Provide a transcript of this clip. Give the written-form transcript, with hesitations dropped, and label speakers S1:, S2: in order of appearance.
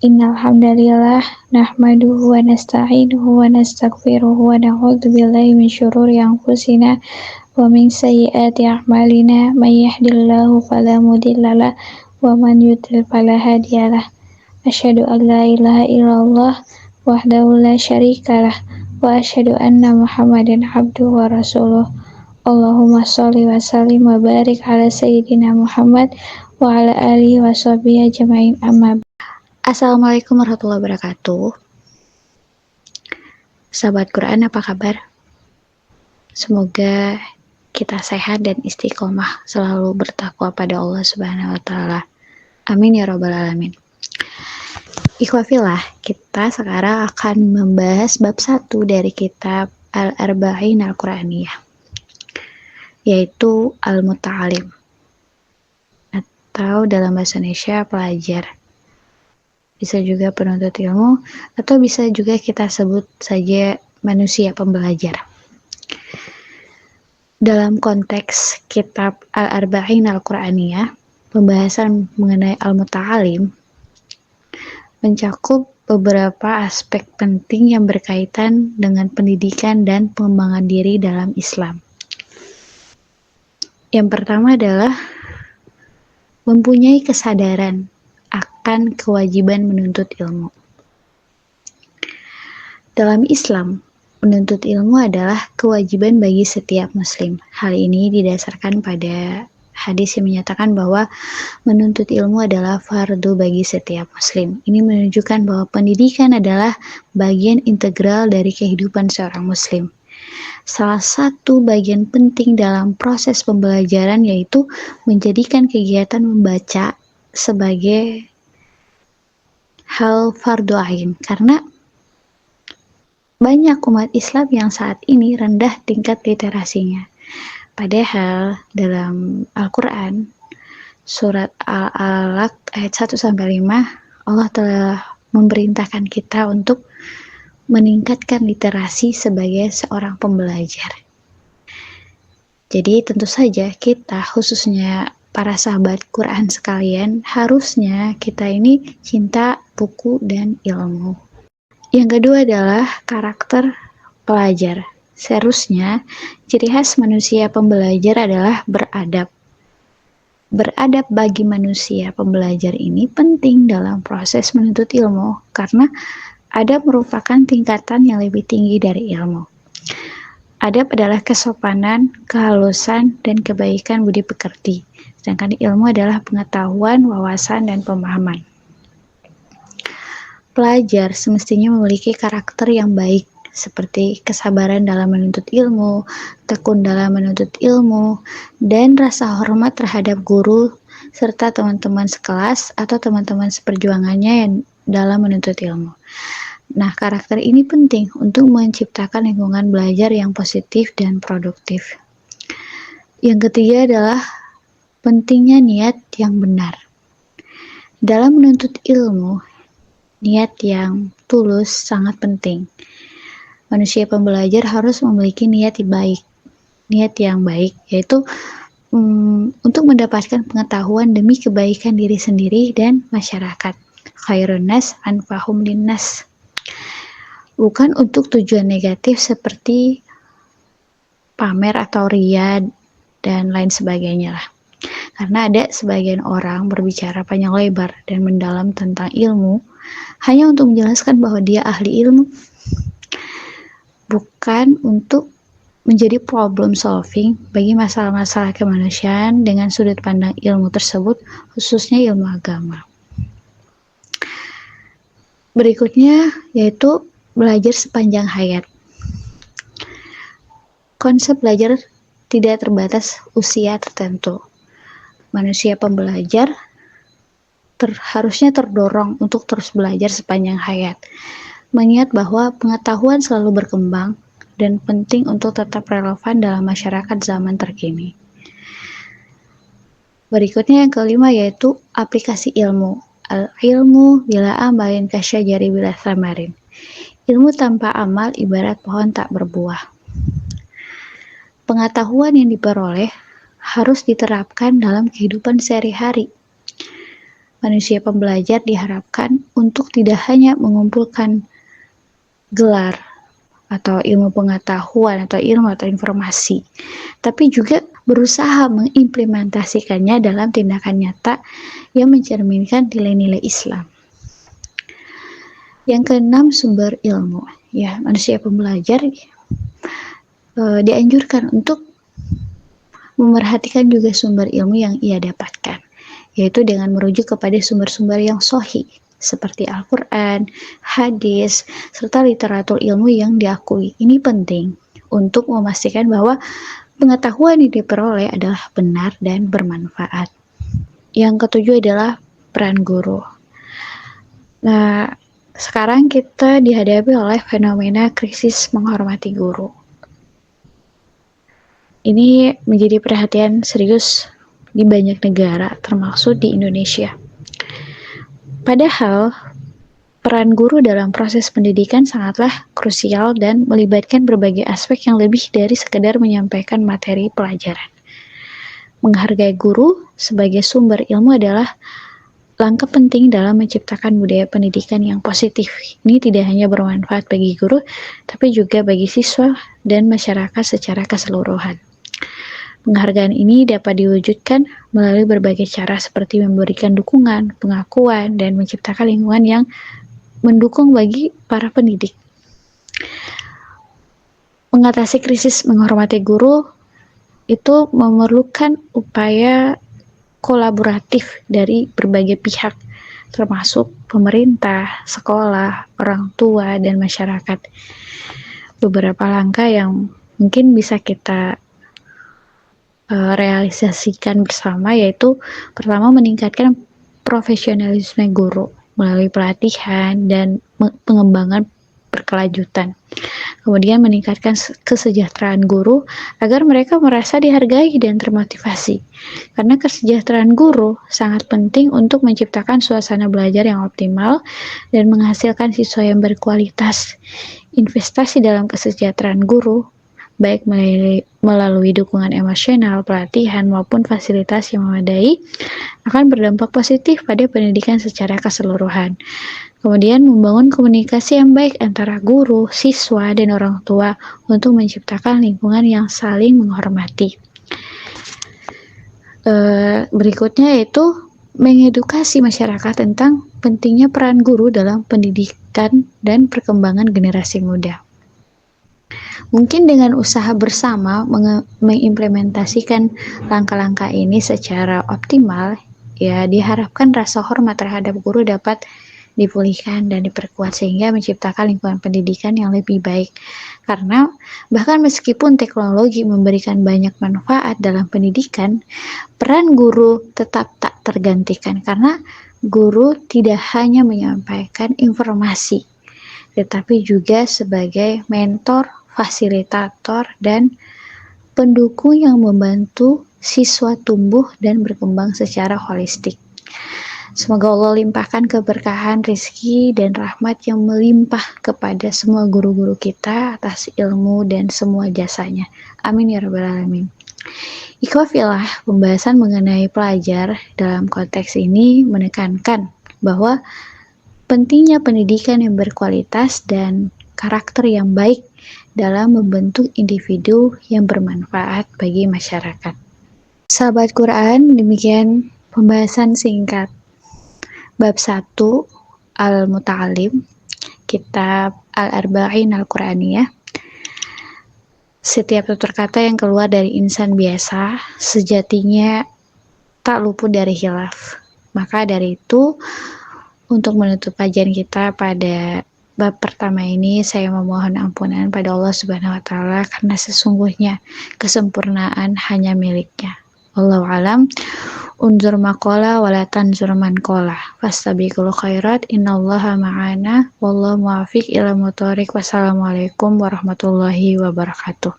S1: Innal hamdalillah nahmaduhu wa nasta'inuhu wa nastaghfiruhu wa na'udzu billahi min syururi anfusina wa min sayyiati a'malina may yahdihillahu fala mudhillalah wa man yudlil fala hadiyalah. Asyhadu an la ilaha illallah wahdahu la syarikalah wa asyhadu anna Muhammadan abduhu wa rasuluh. Allahumma sholli wa sallim wa barik ala sayyidina Muhammad wa ala alihi wa sahbihi ajmain amma. Assalamualaikum warahmatullahi wabarakatuh. Sahabat Quran, apa kabar? Semoga kita sehat dan istiqomah selalu bertakwa pada Allah Subhanahu wa taala. Amin ya rabbal alamin. Ikhwafillah, kita sekarang akan membahas bab 1 dari kitab Al-Arba'in Al-Quraniyah, yaitu Al-Muta'alim, atau dalam bahasa Indonesia pelajar. Bisa juga penuntut ilmu, atau bisa juga kita sebut saja manusia pembelajar. Dalam konteks kitab Al-Arba'in Al-Quraniyah, pembahasan mengenai Al-Muta'alim mencakup beberapa aspek penting yang berkaitan dengan pendidikan dan pengembangan diri dalam Islam. Yang pertama adalah mempunyai kesadaran akan kewajiban menuntut ilmu. Dalam Islam, menuntut ilmu adalah kewajiban bagi setiap muslim. Hal ini didasarkan pada hadis yang menyatakan bahwa menuntut ilmu adalah fardu bagi setiap muslim. Ini menunjukkan bahwa pendidikan adalah bagian integral dari kehidupan seorang muslim. Salah satu bagian penting dalam proses pembelajaran yaitu menjadikan kegiatan membaca sebagai hal fardu ain, karena banyak umat Islam yang saat ini rendah tingkat literasinya. Padahal dalam Al-Quran surat Al-Alaq ayat 1-5 Allah telah memerintahkan kita untuk meningkatkan literasi sebagai seorang pembelajar. Jadi tentu saja kita, khususnya para sahabat Quran sekalian, harusnya kita ini cinta buku dan ilmu. Yang kedua adalah karakter pelajar. Seharusnya ciri khas manusia pembelajar adalah beradab. Beradab bagi manusia pembelajar ini penting dalam proses menuntut ilmu, karena adab merupakan tingkatan yang lebih tinggi dari ilmu. Adab adalah kesopanan, kehalusan, dan kebaikan budi pekerti. Sedangkan ilmu adalah pengetahuan, wawasan, dan pemahaman. Pelajar semestinya memiliki karakter yang baik, seperti kesabaran dalam menuntut ilmu, tekun dalam menuntut ilmu, dan rasa hormat terhadap guru, serta teman-teman sekelas atau teman-teman seperjuangannya yang dalam menuntut ilmu. Nah, karakter ini penting untuk menciptakan lingkungan belajar yang positif dan produktif. Yang ketiga adalah pentingnya niat yang benar. Dalam menuntut ilmu, niat yang tulus sangat penting. Manusia pembelajar harus memiliki niat yang baik, yaitu untuk mendapatkan pengetahuan demi kebaikan diri sendiri dan masyarakat. Khairun nas anfahum linnas. Bukan untuk tujuan negatif seperti pamer atau ria dan lain sebagainya lah. Karena ada sebagian orang berbicara panjang lebar dan mendalam tentang ilmu hanya untuk menjelaskan bahwa dia ahli ilmu, bukan untuk menjadi problem solving bagi masalah-masalah kemanusiaan dengan sudut pandang ilmu tersebut, khususnya ilmu agama. Berikutnya yaitu belajar sepanjang hayat. Konsep belajar tidak terbatas usia tertentu. Manusia pembelajar harusnya terdorong untuk terus belajar sepanjang hayat, mengingat bahwa pengetahuan selalu berkembang dan penting untuk tetap relevan dalam masyarakat zaman terkini. Berikutnya yang kelima yaitu aplikasi ilmu. Al-ilmu bila amalin kasyajari bila thamarin. Ilmu tanpa amal ibarat pohon tak berbuah. Pengetahuan yang diperoleh harus diterapkan dalam kehidupan sehari-hari. manusia pembelajar diharapkan untuk tidak hanya mengumpulkan gelar atau ilmu pengetahuan atau ilmu atau informasi, tapi juga berusaha mengimplementasikannya dalam tindakan nyata yang mencerminkan nilai-nilai Islam. Yang keenam, sumber ilmu. Ya, manusia pembelajar dianjurkan untuk memerhatikan juga sumber ilmu yang ia dapatkan, yaitu dengan merujuk kepada sumber-sumber yang sahih seperti Al-Quran, hadis, serta literatur ilmu yang diakui. Ini penting untuk memastikan bahwa pengetahuan yang diperoleh adalah benar dan bermanfaat. Yang ketujuh adalah peran guru. Nah, sekarang kita dihadapi oleh fenomena krisis menghormati guru. Ini menjadi perhatian serius di banyak negara, termasuk di Indonesia. Padahal, peran guru dalam proses pendidikan sangatlah krusial dan melibatkan berbagai aspek yang lebih dari sekedar menyampaikan materi pelajaran. Menghargai guru sebagai sumber ilmu adalah langkah penting dalam menciptakan budaya pendidikan yang positif. Ini tidak hanya bermanfaat bagi guru, tapi juga bagi siswa dan masyarakat secara keseluruhan. Penghargaan ini dapat diwujudkan melalui berbagai cara seperti memberikan dukungan, pengakuan, dan menciptakan lingkungan yang mendukung bagi para pendidik. Mengatasi krisis menghormati guru itu memerlukan upaya kolaboratif dari berbagai pihak, termasuk pemerintah, sekolah, orang tua, dan masyarakat. Beberapa langkah yang mungkin bisa kita realisasikan bersama, yaitu pertama, meningkatkan profesionalisme guru melalui pelatihan dan pengembangan berkelanjutan. Kemudian meningkatkan kesejahteraan guru agar mereka merasa dihargai dan termotivasi. Karena kesejahteraan guru sangat penting untuk menciptakan suasana belajar yang optimal dan menghasilkan siswa yang berkualitas. Investasi dalam kesejahteraan guru, baik melalui dukungan emosional, pelatihan, maupun fasilitas yang memadai, akan berdampak positif pada pendidikan secara keseluruhan. Kemudian membangun komunikasi yang baik antara guru, siswa, dan orang tua untuk menciptakan lingkungan yang saling menghormati. Berikutnya yaitu mengedukasi masyarakat tentang pentingnya peran guru dalam pendidikan dan perkembangan generasi muda. Mungkin dengan usaha bersama mengimplementasikan langkah-langkah ini secara optimal, ya diharapkan rasa hormat terhadap guru dapat dipulihkan dan diperkuat sehingga menciptakan lingkungan pendidikan yang lebih baik. Karena bahkan meskipun teknologi memberikan banyak manfaat dalam pendidikan, peran guru tetap tak tergantikan karena guru tidak hanya menyampaikan informasi, tetapi juga sebagai mentor, fasilitator, dan pendukung yang membantu siswa tumbuh dan berkembang secara holistik. Semoga Allah limpahkan keberkahan, rezeki, dan rahmat yang melimpah kepada semua guru-guru kita atas ilmu dan semua jasanya. Amin ya rabbal alamin. Ikhwafillah, pembahasan mengenai pelajar dalam konteks ini menekankan bahwa pentingnya pendidikan yang berkualitas dan karakter yang baik dalam membentuk individu yang bermanfaat bagi masyarakat. Sahabat Quran, demikian pembahasan singkat Bab 1 Al-Muta'alim, Kitab Al-Arba'in Al-Quraniyah. Setiap tutur kata yang keluar dari insan biasa sejatinya tak luput dari khilaf. Maka dari itu, untuk menutup kajian kita pada bab pertama ini, saya memohon ampunan pada Allah Subhanahu wa Ta'ala karena sesungguhnya kesempurnaan hanya miliknya. Wallahu alam. Unzur maqala wala tanzur man qala fastabiqul khairat innallaha ma'ana wallahu muwaffiq ila muthoriq. Wassalamualaikum warahmatullahi wabarakatuh.